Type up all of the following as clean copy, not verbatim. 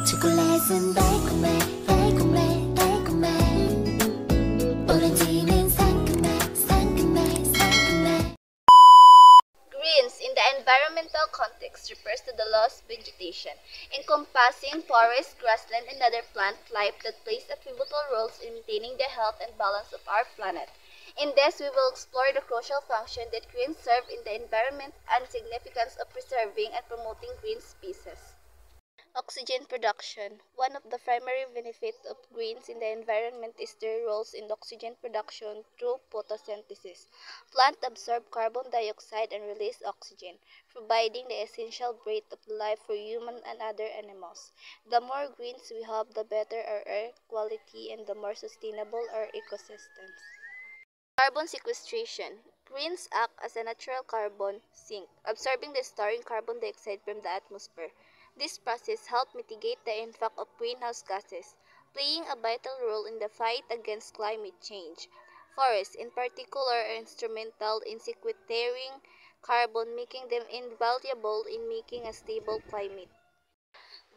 초콜릿은 달콤해 달콤해 달콤해 오렌지는 상큼해 상큼해 상큼해. Greens in the environmental context refers to the lost vegetation, encompassing forest, grassland, and other plant life that plays a pivotal roles in maintaining the health and balance of our planet. In this, we will explore the crucial function that greens serve in the environment and significance of preserving and promoting green species. Oxygen production. One of the primary benefits of greens in the environment is their roles in oxygen production through photosynthesis. Plants absorb carbon dioxide and release oxygen, providing the essential breath of life for humans and other animals. The more greens we have, the better our air quality and the more sustainable our ecosystems. Carbon sequestration. Greens act as a natural carbon sink, absorbing and storing carbon dioxide from the atmosphere. This process helps mitigate the impact of greenhouse gases, playing a vital role in the fight against climate change. Forests, in particular, are instrumental in sequestering carbon, making them invaluable in making a stable climate.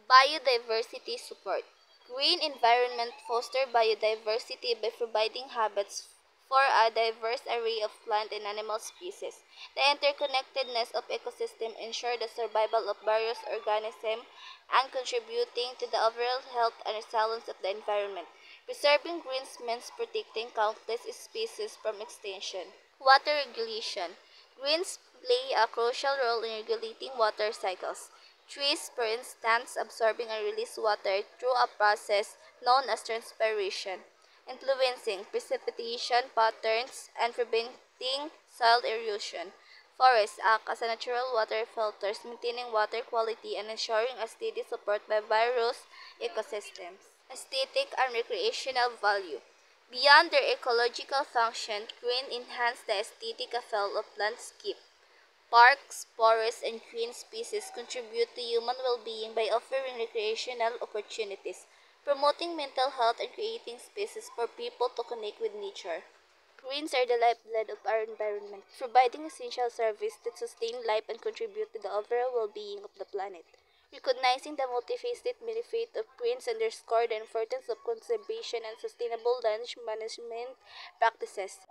Biodiversity support. Green environment foster biodiversity by providing habitats for a diverse array of plant and animal species. The interconnectedness of ecosystem ensure the survival of various organisms and contributing to the overall health and resilience of the environment. Preserving greens means protecting countless species from extinction. Water regulation. Greens play a crucial role in regulating water cycles. Trees, for instance, absorbing and release water through a process known as transpiration, influencing precipitation patterns and preventing soil erosion. Forests act as a natural water filters, maintaining water quality and ensuring a steady support by various ecosystems. Aesthetic and recreational value. Beyond their ecological function, green enhance the aesthetic appeal of landscape. Parks, forests, and green spaces contribute to human well-being by offering recreational opportunities, promoting mental health, and creating spaces for people to connect with nature. Greens are the lifeblood of our environment, providing essential service that sustain life and contribute to the overall well-being of the planet. Recognizing the multifaceted benefit of greens underscore the importance of conservation and sustainable land management practices.